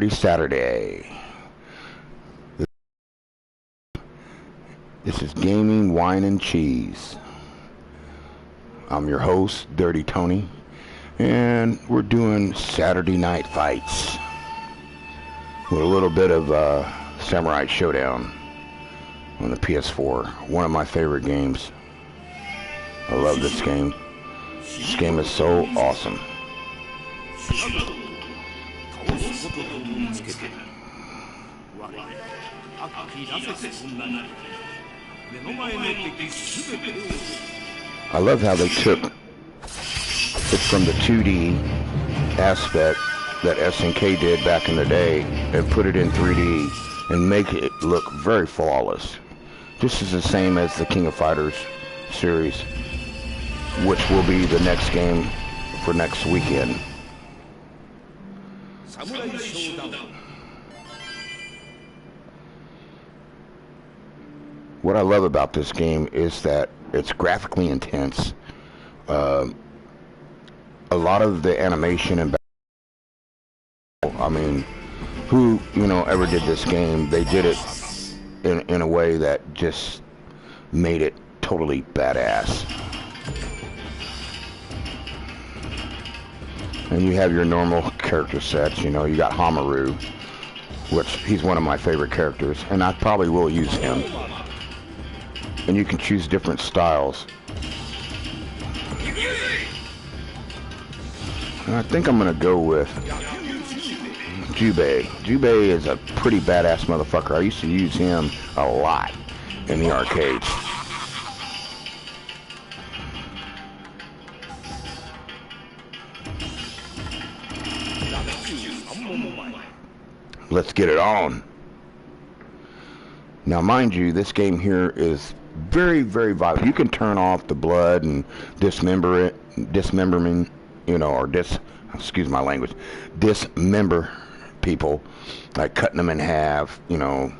Saturday. This is Gaming, Wine, and Cheese. I'm your host, Dirty Tony, and we're doing Saturday Night Fights with a little bit of Samurai Showdown on the PS4. One of my favorite games. I love this game. This game is so awesome. I love how they took it from the 2D aspect that SNK did back in the day and put it in 3D and make it look very flawless. This is the same as the King of Fighters series, which will be the next game for next weekend. What I love about this game is that it's graphically intense. A lot of the animation and who ever did this game, they did it in a way that just made it totally badass. And you have your normal character sets. You got Hamaru, which he's one of my favorite characters, and I probably will use him. And you can choose different styles. And I think I'm gonna go with Jubei. Jubei is a pretty badass motherfucker. I used to use him a lot in the arcades. Let's get it on. Now, mind you, this game here is very, very violent. You can turn off the blood and dismemberment, or excuse my language, dismember people, like cutting them in half. I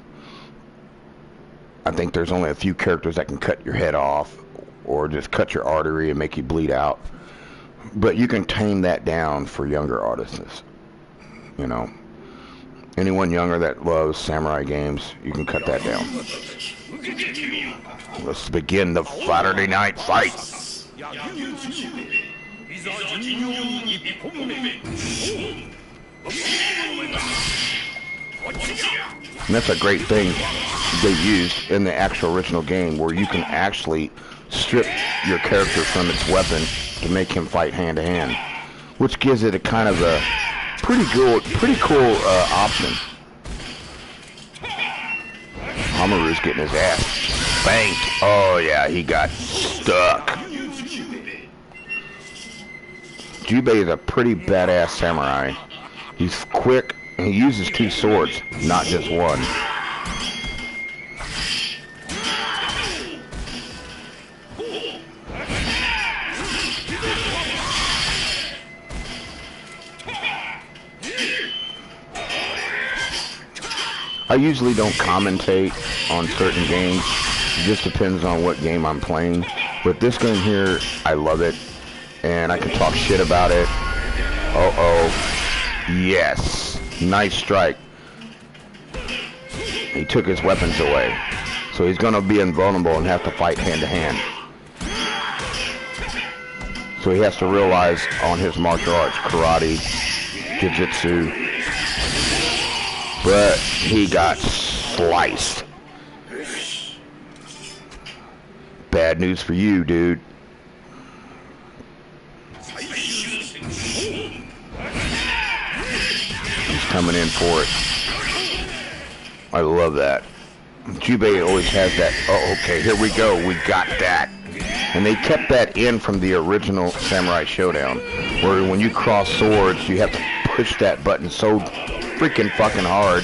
think there's only a few characters that can cut your head off or just cut your artery and make you bleed out. But you can tame that down for younger artists. Anyone younger that loves samurai games, you can cut that down. Let's begin the Saturday Night Fight. And that's a great thing they used in the actual original game, where you can actually strip your character from its weapon to make him fight hand to hand, which gives it a kind of a pretty cool option. Hamaru's getting his ass spanked. Oh yeah, he got stuck. Jubei is a pretty badass samurai. He's quick, and he uses two swords, not just one. I usually don't commentate on certain games. It just depends on what game I'm playing. But this game here, I love it. And I can talk shit about it. Uh-oh. Yes. Nice strike. He took his weapons away. So he's going to be invulnerable and have to fight hand to hand. So he has to realize on his martial arts, karate, jiu-jitsu. But he got sliced. Bad news for you, dude. He's coming in for it. I love that. Jubei always has that. Oh, okay, here we go. We got that. And they kept that in from the original Samurai Showdown, where when you cross swords, you have to push that button so freaking fucking hard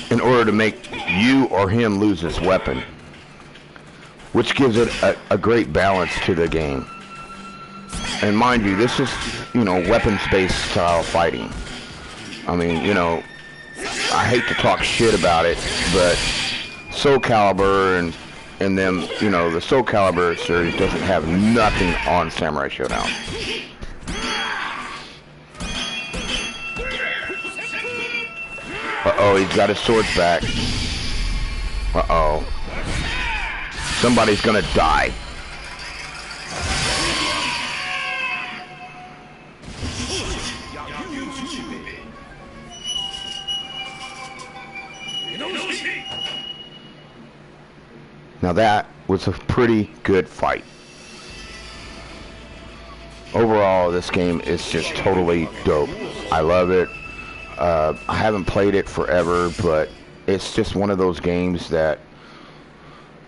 in order to make you or him lose his weapon, which gives it a great balance to the game. And mind you, this is weapons-based style fighting. I hate to talk shit about it, but Soul Calibur and them, the Soul Calibur series doesn't have nothing on Samurai Showdown. Uh-oh, he's got his swords back. Uh-oh. Somebody's gonna die. Now that was a pretty good fight. Overall, this game is just totally dope. I love it. I haven't played it forever, but it's just one of those games that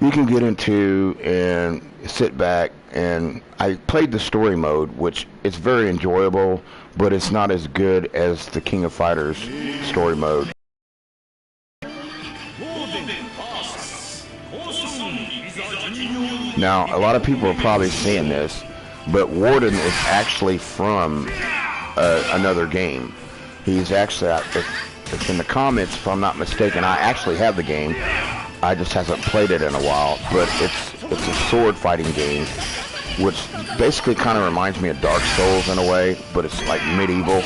you can get into and sit back. And I played the story mode, which is very enjoyable, but it's not as good as the King of Fighters story mode. Now, a lot of people are probably saying this, but Warden is actually from another game. He's actually, it's in the comments if I'm not mistaken. I actually have the game. I just haven't played it in a while, but it's a sword fighting game, which basically kind of reminds me of Dark Souls in a way, but it's like medieval.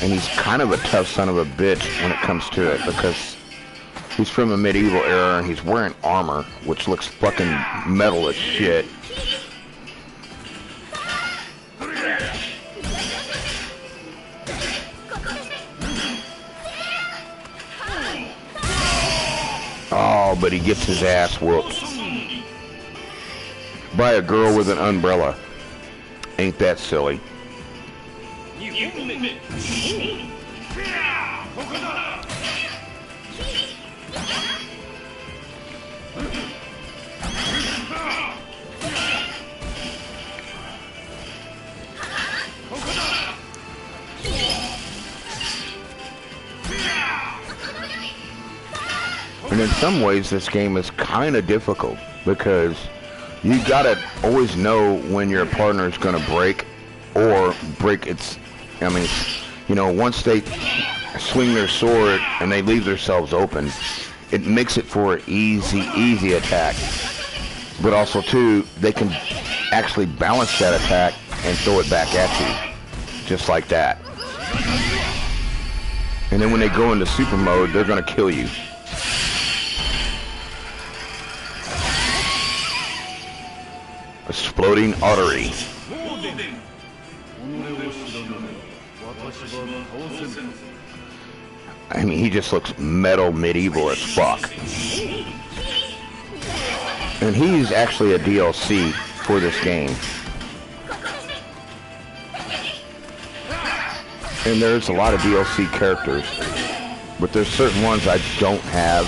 And he's kind of a tough son of a bitch when it comes to it, because he's from a medieval era and he's wearing armor, which looks fucking metal as shit. Oh, but he gets his ass whooped by a girl with an umbrella. Ain't that silly? And in some ways, this game is kind of difficult because you gotta always know when your partner is gonna break or break its. I mean, you know, once they swing their sword and they leave themselves open, it makes it for an easy attack. But also, too, they can actually balance that attack and throw it back at you, just like that. And then when they go into super mode, they're gonna kill you. Exploding artery. I mean, he just looks metal medieval as fuck. And he's actually a DLC for this game. And there's a lot of DLC characters, but there's certain ones I don't have,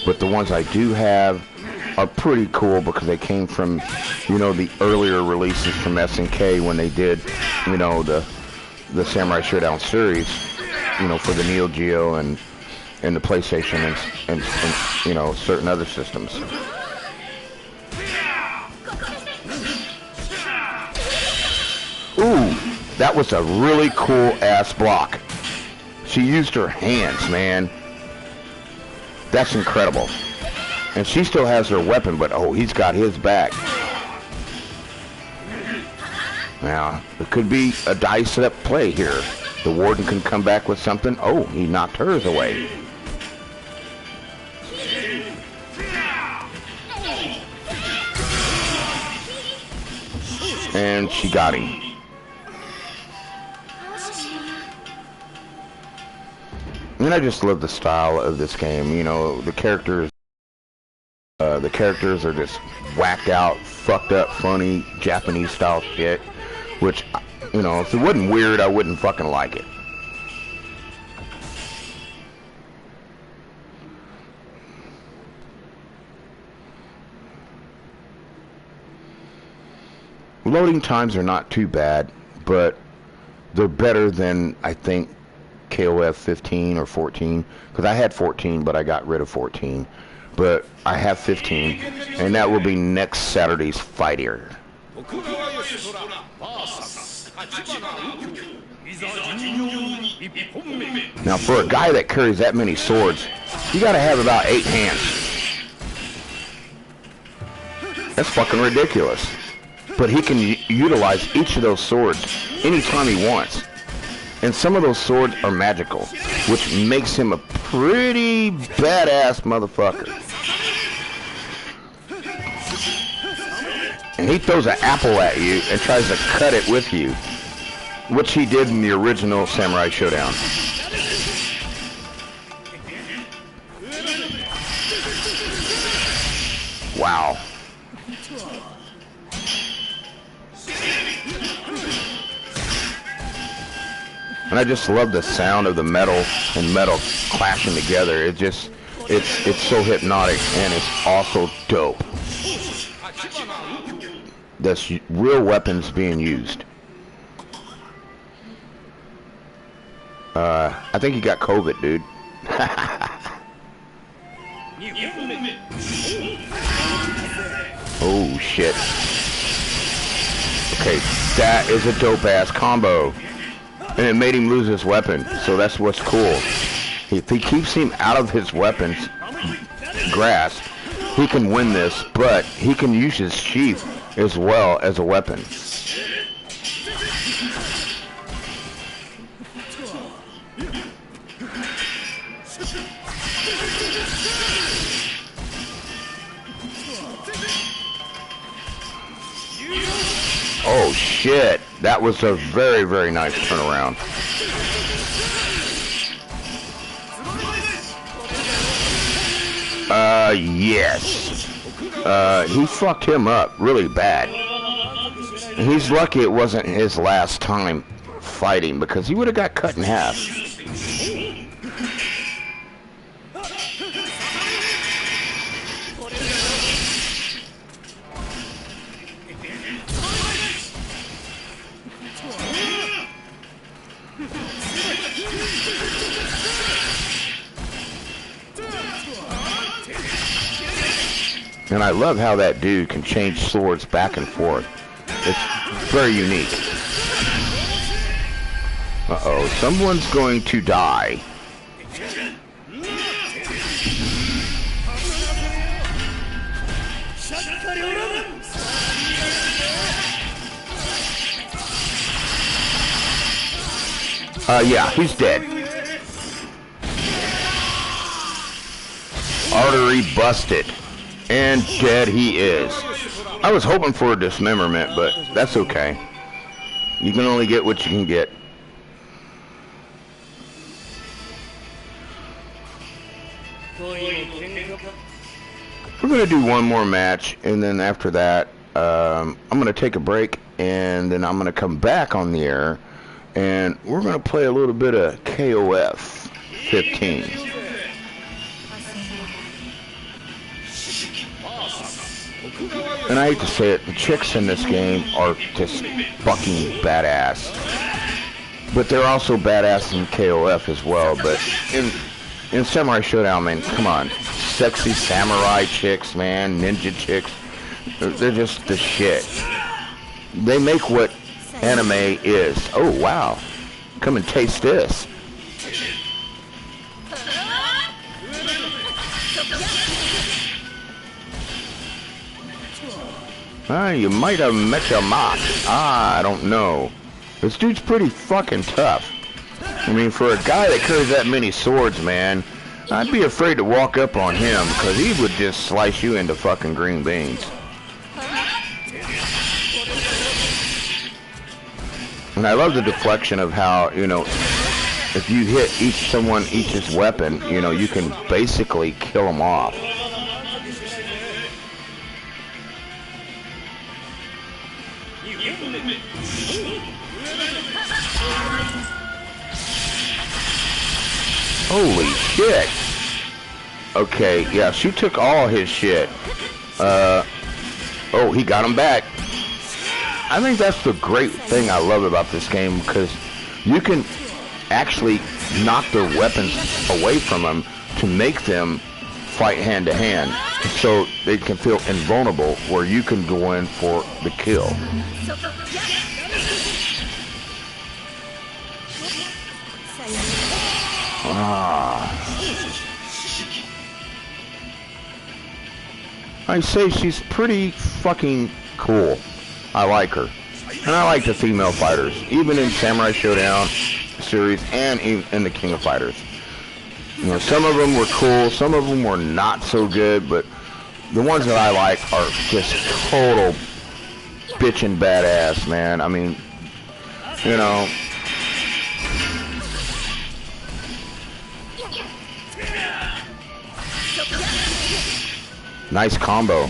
but the ones I do have are pretty cool because they came from, you know, the earlier releases from SNK when they did, you know, the Samurai Showdown series, you know, for the Neo Geo and the PlayStation and you know, certain other systems. Ooh, that was a really cool ass block. She used her hands, man. That's incredible. And she still has her weapon, but oh, he's got his back. Now, it could be a dice-up play here. The Warden can come back with something. Oh, he knocked hers away. And she got him. And I just love the style of this game. You know, the characters are just whacked out, fucked up, funny, Japanese style shit. Which, you know, if it wasn't weird, I wouldn't fucking like it. Loading times are not too bad, but they're better than, I think, KOF 15 or 14. Because I had 14, but I got rid of 14. But I have 15, and that will be next Saturday's fight here. Now, for a guy that carries that many swords, you gotta have about 8 hands. That's fucking ridiculous. but he can utilize each of those swords anytime he wants. And some of those swords are magical, which makes him a pretty badass motherfucker. And he throws an apple at you and tries to cut it with you, which he did in the original Samurai Showdown. Wow. And I just love the sound of the metal and metal clashing together. It's so hypnotic, and it's also dope. That's real weapons being used. I think you got COVID, dude. Oh shit. Okay, that is a dope ass combo. And it made him lose his weapon, so that's what's cool. If he keeps him out of his weapon's grasp, he can win this, but he can use his sheath as well as a weapon. Oh shit, that was a very, very nice turnaround. Yes. He fucked him up really bad. He's lucky it wasn't his last time fighting, because he would have got cut in half. And I love how that dude can change swords back and forth. It's very unique. Uh-oh, someone's going to die. Yeah, he's dead. Artery busted. And dead he is. I was hoping for a dismemberment, but that's okay. You can only get what you can get. We're going to do one more match, and then after that, I'm going to take a break, and then I'm going to come back on the air, and we're going to play a little bit of KOF 15. And I hate to say it, the chicks in this game are just fucking badass. But they're also badass in KOF as well. But in Samurai Showdown, man, come on. Sexy samurai chicks, man, ninja chicks. They're just the shit. They make what anime is. Oh, wow. Come and taste this. You might have met your mark. I don't know. This dude's pretty fucking tough. I mean, for a guy that carries that many swords, man, I'd be afraid to walk up on him, because he would just slice you into fucking green beans. And I love the deflection of how, you know, if you hit each's weapon, you know, you can basically kill them off. Holy shit. Okay, yeah, she took all his shit. Oh, he got him back. I think that's the great thing I love about this game, because you can actually knock their weapons away from them to make them fight hand to hand, so they can feel invulnerable, where you can go in for the kill. I say she's pretty fucking cool. I like her. And I like the female fighters, even in Samurai Showdown series and in the King of Fighters. You know, some of them were cool, some of them were not so good, but the ones that I like are just total bitchin' badass, man. I mean, you know. Nice combo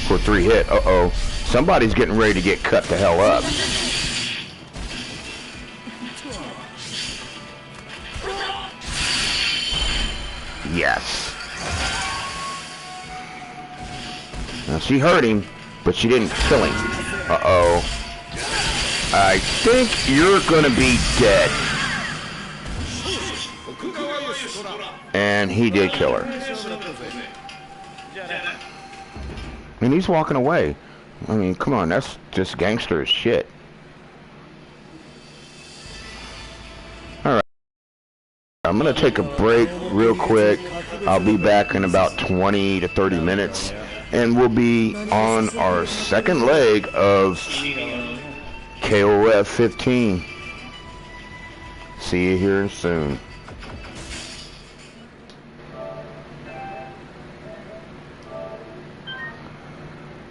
for 3 hit. Uh-oh. Somebody's getting ready to get cut the hell up. Yes. Now she hurt him, but she didn't kill him. Uh-oh. I think you're gonna be dead. And he did kill her. And he's walking away. I mean, come on, that's just gangster as shit. Alright. I'm gonna take a break real quick. I'll be back in about 20 to 30 minutes. And we'll be on our second leg of KOF 15. See you here soon.